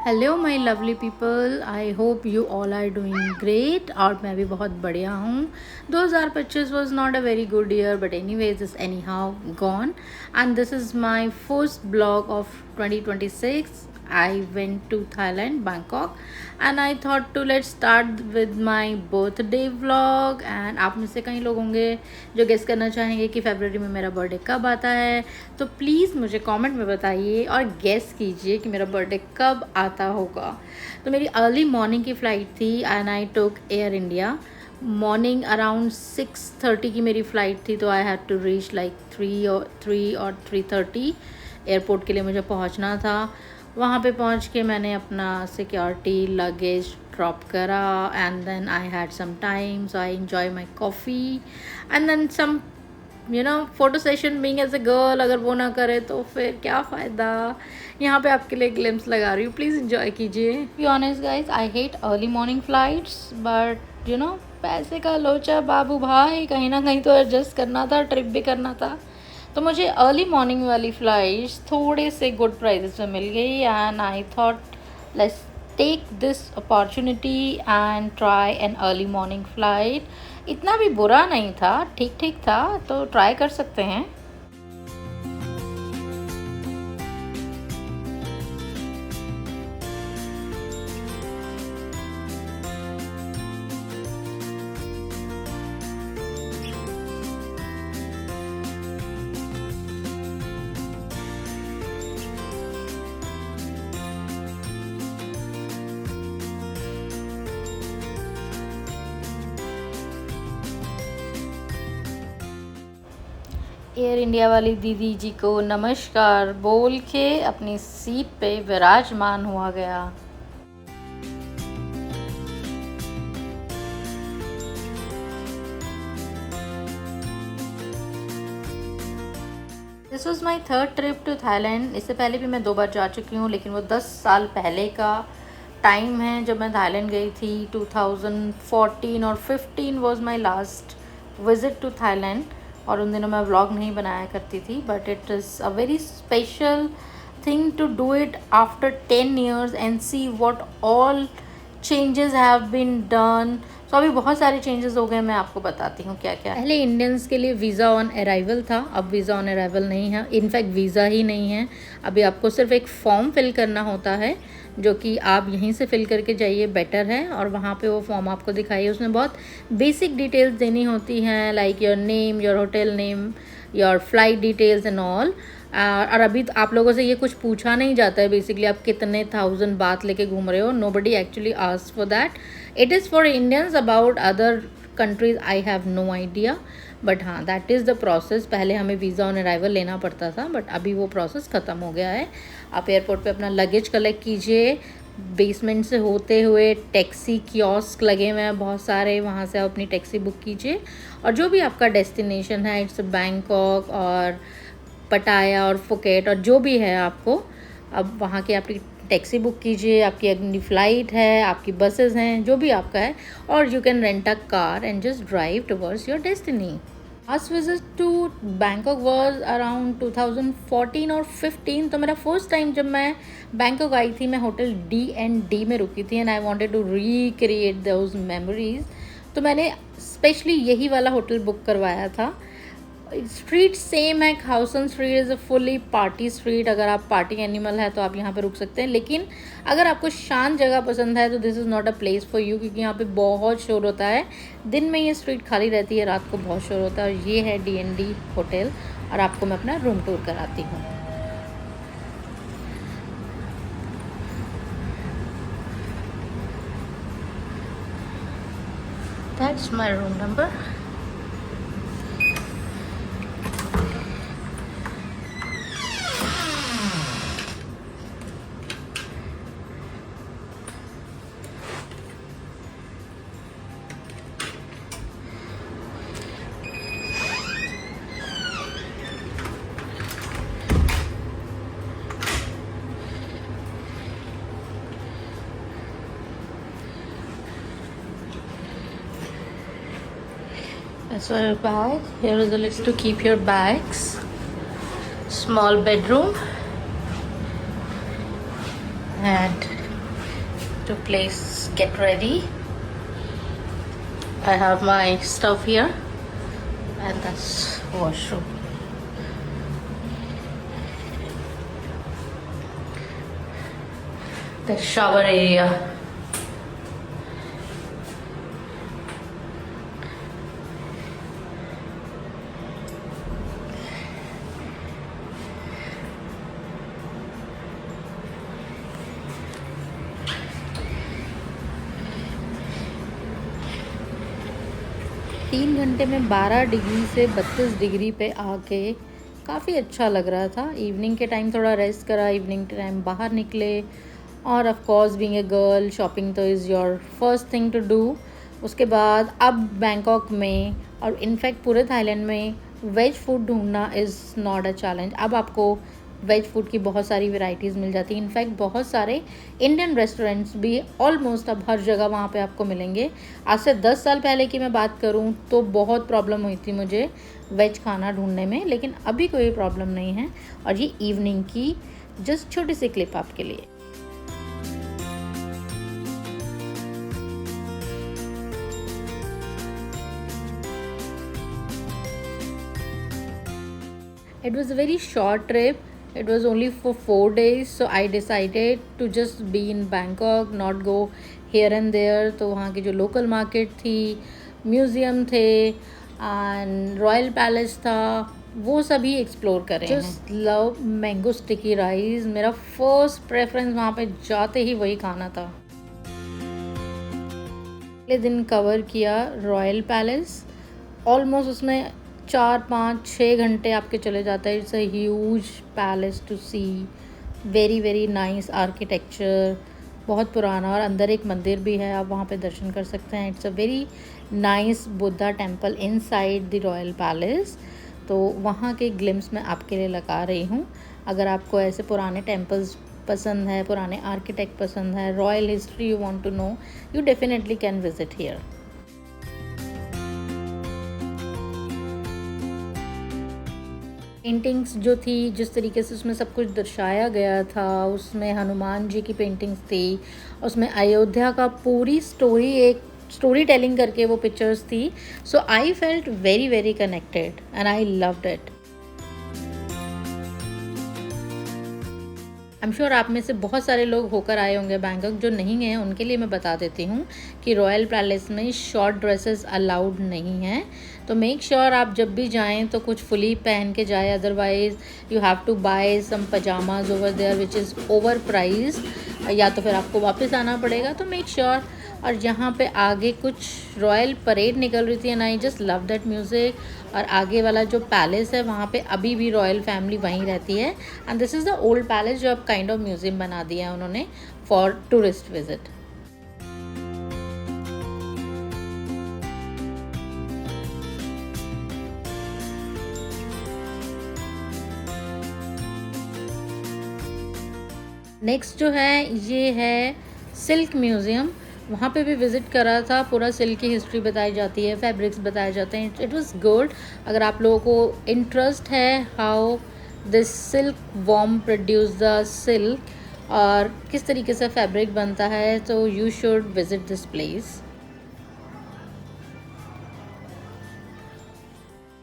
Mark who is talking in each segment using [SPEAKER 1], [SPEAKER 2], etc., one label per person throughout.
[SPEAKER 1] Hello my lovely people, I hope you all are doing great. और मैं भी बहुत बढ़िया हूँ। 2025 was not a very good year, but anyways is anyhow gone and this is my first blog of 2026. I went to Thailand, Bangkok, and I thought to let's start with my birthday vlog. And आप में से कई लोग होंगे जो guess करना चाहेंगे कि फरवरी में मेरा बर्थडे कब आता है, तो प्लीज़ मुझे कमेंट में बताइए और गेस कीजिए कि मेरा बर्थडे कब आता होगा। तो मेरी अर्ली मॉर्निंग की फ़्लाइट थी and I took Air India. Morning around 6:30 की मेरी फ़्लाइट थी, तो I had to reach like 3 or 3:30 airport के लिए मुझे पहुंचना था। वहाँ पे पहुँच के मैंने अपना सिक्योरिटी लगेज ड्रॉप करा and then I had some time, so I enjoy my coffee and then some photo session. Being as a girl अगर वो ना करे तो फिर क्या फ़ायदा। यहाँ पे आपके लिए ग्लिम्स लगा रही हूँ, प्लीज़ एंजॉय कीजिए। Be honest guys, I hate early morning flights, but पैसे का लोचा बाबू भाई, कहीं ना कहीं तो एडजस्ट करना था, ट्रिप भी करना था। तो मुझे अर्ली मॉर्निंग वाली फ़्लाइट्स थोड़े से गुड प्राइसेस में मिल गई and I thought let's take this opportunity and try an early morning flight. इतना भी बुरा नहीं था, ठीक ठीक था, तो ट्राई कर सकते हैं। एयर इंडिया वाली दीदी जी को नमस्कार बोल के अपनी सीट पे विराजमान हुआ गया। This was my third trip to Thailand. इससे पहले भी मैं 2 बार जा चुकी हूँ, लेकिन वो 10 साल पहले का टाइम है जब मैं थाईलैंड गई थी। 2014 और 15 was my last visit to Thailand, और उन दिनों मैं व्लॉग नहीं बनाया करती थी, but it is a very special thing to do it after 10 years and see what all changes have been done. So अभी बहुत सारे चेंजेस हो गए, मैं आपको बताती हूँ क्या क्या। पहले इंडियंस के लिए वीज़ा ऑन अराइवल था, अब वीज़ा ऑन अराइवल नहीं है, इनफैक्ट वीज़ा ही नहीं है। अभी आपको सिर्फ एक फॉर्म फिल करना होता है, जो कि आप यहीं से फिल करके जाइए, बेटर है। और वहाँ पे वो फॉर्म आपको दिखाइए, उसमें बहुत बेसिक डिटेल्स देनी होती हैं, like your name, your hotel name, your flight details and all. और अभी तो आप लोगों से ये कुछ पूछा नहीं जाता है बेसिकली, आप कितने 1000 बात लेके घूम रहे हो। Nobody actually asks for that. It is for Indians, about other countries I have no idea, but हाँ दैट इज़ द प्रोसेस। पहले हमें वीज़ा ऑन अराइवल लेना पड़ता था, बट अभी वो प्रोसेस ख़त्म हो गया है। आप एयरपोर्ट पे अपना लगेज कलेक्ट कीजिए, बेसमेंट से होते हुए टैक्सी कियोस्क लगे हुए हैं बहुत सारे, वहाँ से आप अपनी टैक्सी बुक कीजिए। और जो भी आपका डेस्टिनेशन है, इट्स बैंकॉक और पटाया और फुकेट और जो भी है आपको, अब वहाँ की आपकी टैक्सी बुक कीजिए, आपकी अपनी फ़्लाइट है, आपकी बसेस हैं, जो भी आपका है, और you can rent a car and just drive towards your destiny. Last visit to Bangkok was around 2014 और 15। तो मेरा फर्स्ट टाइम जब मैं बैंकॉक आई थी, मैं होटल D&D में रुकी थी and I wanted to recreate those memories. तो मैंने स्पेशली यही वाला होटल बुक करवाया था। स्ट्रीट सेम है, Khaosan street is a fully party street. अगर आप पार्टी एनिमल है तो आप यहाँ पे रुक सकते हैं, लेकिन अगर आपको शांत जगह पसंद है तो this is not a place for you, क्योंकि यहाँ पे बहुत शोर होता है। दिन में ये स्ट्रीट खाली रहती है, रात को बहुत शोर होता है। और ये है D&D होटल, और आपको मैं अपना रूम टूर कराती हूँ। That's my room number. That's for your bag. Here is a list to keep your bags. Small bedroom and to place get ready. I have my stuff here and that's washroom. The shower area. 3 घंटे में 12 degree से 32 degree पे आके काफ़ी अच्छा लग रहा था। इवनिंग के टाइम थोड़ा रेस्ट करा, इवनिंग के टाइम बाहर निकले और of course being a girl shopping तो is your first thing to do. उसके बाद अब बैंकॉक में और इनफैक्ट पूरे थाईलैंड में वेज फूड ढूंढना इज़ नॉट अ चैलेंज। अब आपको वेज फूड की बहुत सारी वैरायटीज़ मिल जाती हैं। इनफैक्ट बहुत सारे इंडियन रेस्टोरेंट्स भी ऑलमोस्ट अब हर जगह वहाँ पे आपको मिलेंगे। आज से 10 साल पहले की मैं बात करूँ तो बहुत प्रॉब्लम हुई थी मुझे वेज खाना ढूंढने में, लेकिन अभी कोई प्रॉब्लम नहीं है। और ये इवनिंग की जस्ट छोटी सी क्लिप आपके लिए। It was a very short trip. It was only for 4 days, so I decided to just be in Bangkok, not go here and there. तो वहाँ की जो लोकल मार्केट थी, म्यूज़ियम थे एंड रॉयल पैलेस था, वो सभी एक्सप्लोर करें। Just love mango sticky rice. मेरा फर्स्ट प्रेफरेंस वहाँ पे जाते ही वही खाना था। अगले दिन कवर किया रॉयल पैलेस। ऑलमोस्ट उसमें 4-5-6 घंटे आपके चले जाते हैं। It's a huge palace to see, very very nice architecture, बहुत पुराना, और अंदर एक मंदिर भी है, आप वहाँ पे दर्शन कर सकते हैं। It's a very nice Buddha temple inside the royal palace. तो वहाँ के ग्लिम्स मैं आपके लिए लगा रही हूँ। अगर आपको ऐसे पुराने टेम्पल्स पसंद है, पुराने आर्किटेक्ट पसंद है, royal history you want to know, you definitely can visit here. Paintings जो थी, जिस तरीके से उसमें सब कुछ दर्शाया गया था, उसमें हनुमान जी की पेंटिंग्स थी, उसमें अयोध्या का पूरी स्टोरी, एक स्टोरी टेलिंग करके वो पिक्चर्स थी। So I felt very very connected and I loved it. I am sure आप में से बहुत सारे लोग होकर आए होंगे बैंकॉक। जो नहीं गए उनके लिए मैं बता देती हूँ कि रॉयल पैलेस में शॉर्ट ड्रेसेस अलाउड नहीं हैं। तो मेक श्योर आप जब भी जाएं तो कुछ फुली पहन के जाए, otherwise you have to buy some pajamas over there which is over priced, या तो फिर आपको वापस आना पड़ेगा। तो मेक श्योर। और यहाँ पे आगे कुछ रॉयल परेड निकल रही थी and I just love that music. और आगे वाला जो पैलेस है वहाँ पे अभी भी रॉयल फैमिली वहीं रहती है and this is the old palace जो अब काइंड ऑफ म्यूज़ियम बना दिया है उन्होंने फॉर टूरिस्ट विजिट। नेक्स्ट जो है ये है सिल्क म्यूज़ियम। वहाँ पे भी विज़िट करा था। पूरा सिल्क की हिस्ट्री बताई जाती है, फैब्रिक्स बताए जाते हैं। It was good. अगर आप लोगों को इंटरेस्ट है how this silk worm produce the silk और किस तरीके से फैब्रिक बनता है, तो you should visit this place.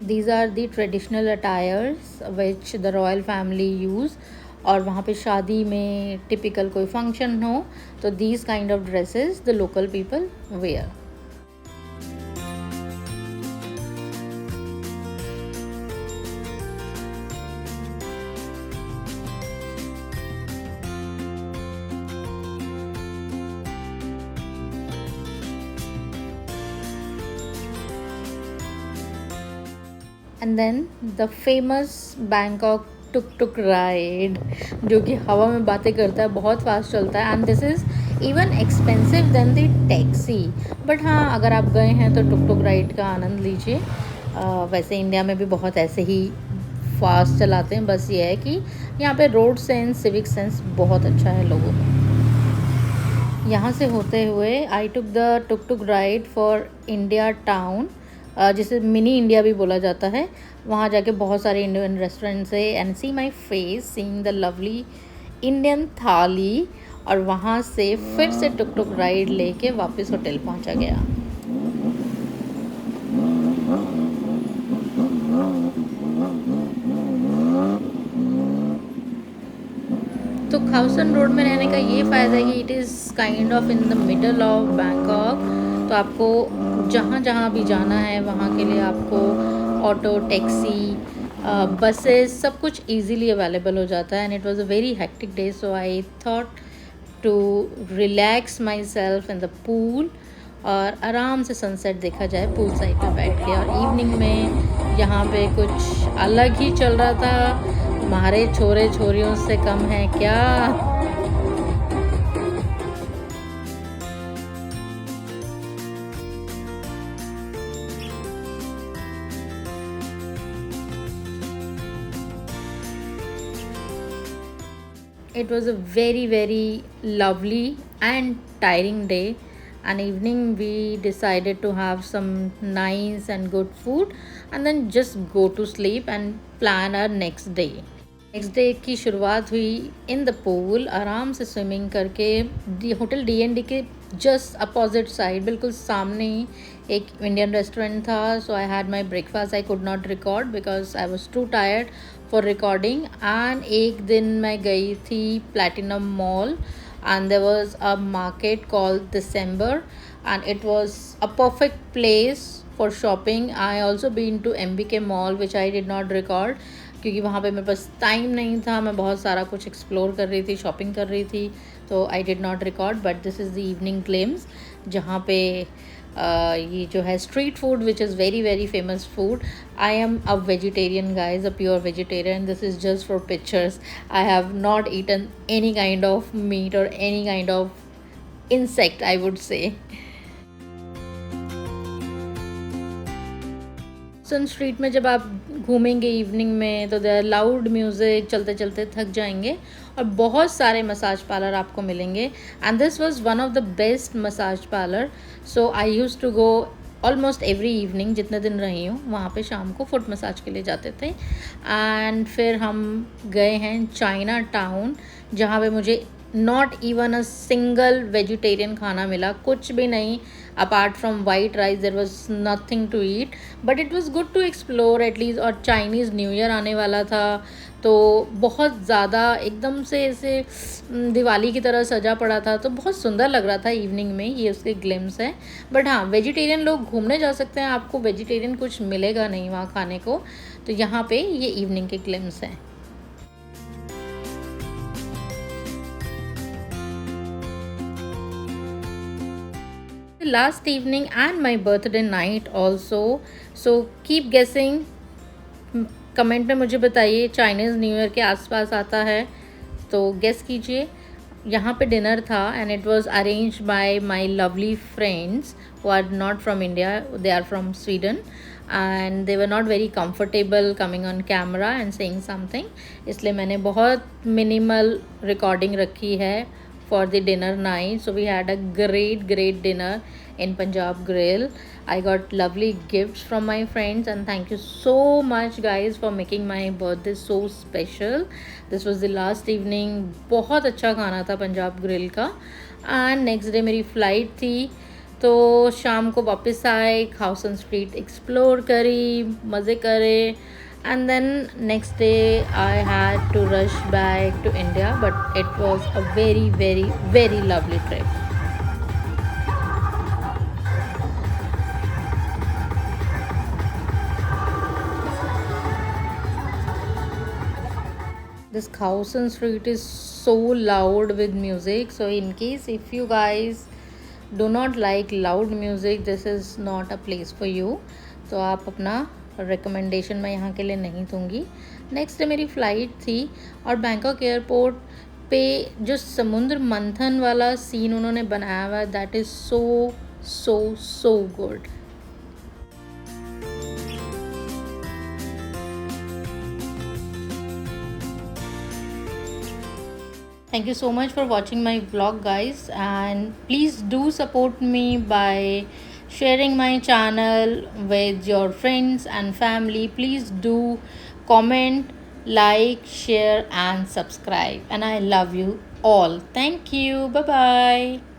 [SPEAKER 1] These are the traditional attires which the royal family use। और वहाँ पे शादी में टिपिकल कोई फंक्शन हो तो these kind of dresses the local people wear। And then the famous Bangkok tuk tuk ride, जो कि हवा में बातें करता है, बहुत फास्ट चलता है and this is even expensive than the taxi. But हाँ, अगर आप गए हैं तो टुक टुक राइड का आनंद लीजिए। वैसे इंडिया में भी बहुत ऐसे ही फास्ट चलाते हैं, बस ये है कि यहाँ पे रोड सेंस, सिविक सेंस बहुत अच्छा है लोगों को। यहाँ से होते हुए I took the tuk tuk ride for India town, जिसे मिनी इंडिया भी बोला जाता है। वहाँ जाके बहुत सारे इंडियन रेस्टोरेंट्स है and see my face seeing the lovely Indian thali और वहाँ से फिर से टुक टुक राइड लेके वापस होटल पहुँचा गया। तो खाउसन रोड में रहने का ये फ़ायदा है कि it is kind of in the middle of Bangkok. तो आपको जहाँ जहाँ भी जाना है वहाँ के लिए आपको ऑटो, टैक्सी, बसेस सब कुछ इजीली अवेलेबल हो जाता है। And it was a very hectic day, so I thought to relax myself in the pool और आराम से सनसेट देखा जाए पूल साइड पे बैठ के। और इवनिंग में यहाँ पे कुछ अलग ही चल रहा था। हमारे छोरे छोरियों से कम है क्या। It was a very very lovely and tiring day. And evening we decided to have some nice and good food and then just go to sleep and plan our next day. Next day की शुरुआत हुई इन the pool, आराम से swimming करके। Hotel DND के just opposite side बिल्कुल सामने ही एक इंडियन रेस्टोरेंट था। So I had my breakfast. I could not record because I was too tired for recording. And एक दिन मैं गई थी Platinum Mall and there was a market called December and it was a perfect place for shopping. I also been to MBK mall which I did not record क्योंकि वहाँ पे मेरे पास time नहीं था। मैं बहुत सारा कुछ एक्सप्लोर कर रही थी, शॉपिंग कर रही थी, तो I did not record. But this is the evening glimpse जहाँ पे ये जो है street food which is very very famous food. I am a vegetarian guys, a pure vegetarian. This is just for pictures. I have not eaten any kind of meat और any kind of insect I would say. Sun street में जब आप घूमेंगे evening में तो there loud music, चलते चलते थक जाएंगे। और बहुत सारे मसाज पार्लर आपको मिलेंगे and this was one of the best massage parlour. So I used to go almost every evening. जितने दिन रही हूँ वहाँ पे शाम को फुट मसाज के लिए जाते थे। एंड फिर हम गए हैं चाइना टाउन जहाँ पे मुझे not even a single vegetarian खाना मिला, कुछ भी नहीं। Apart from white rice there was nothing to eat, but it was good to explore at least. और चाइनीज़ न्यू ईयर आने वाला था तो बहुत ज़्यादा एकदम से ऐसे दिवाली की तरह सजा पड़ा था, तो बहुत सुंदर लग रहा था इवनिंग में। ये उसके ग्लिम्स है। बट हाँ, वेजिटेरियन लोग घूमने जा सकते हैं, आपको वेजिटेरियन कुछ मिलेगा नहीं वहाँ खाने को। तो यहाँ पे ये इवनिंग के ग्लिम्स हैं। Last evening and my birthday night also, so keep guessing। Comment में मुझे बताइए चाइनीज़ न्यू ईयर के आसपास आता है तो गेस कीजिए। यहाँ पे डिनर था and it was arrange by my lovely friends who are not from India, they are from Sweden and they were not very comfortable coming on camera and saying something, इसलिए मैंने बहुत minimal recording रखी है for the dinner night. So we had a great dinner in Punjab Grill. I got lovely gifts from my friends and thank you so much guys for making my birthday so special. This was the last evening. बहुत अच्छा खाना था Punjab grill का। And next day मेरी flight थी तो शाम को वापस आए, खाउसन स्ट्रीट एक्सप्लोर करी, मज़े करे। And then next day I had to rush back to India, but it was a very lovely trip. This Khausan street is so loud with music, so in case if you guys do not like loud music, this is not a place for you. तो आप अपना recommendation मैं यहाँ के लिए नहीं दूँगी। Next day मेरी फ़्लाइट थी और बैंकॉक एयरपोर्ट पे जो समुद्र मंथन वाला सीन उन्होंने बनाया हुआ है, that is so good. Thank you so much for watching my vlog guys, and please do support me by sharing my channel with your friends and family. Please do comment, like, share and subscribe, and I love you. all. Thank you. Bye bye.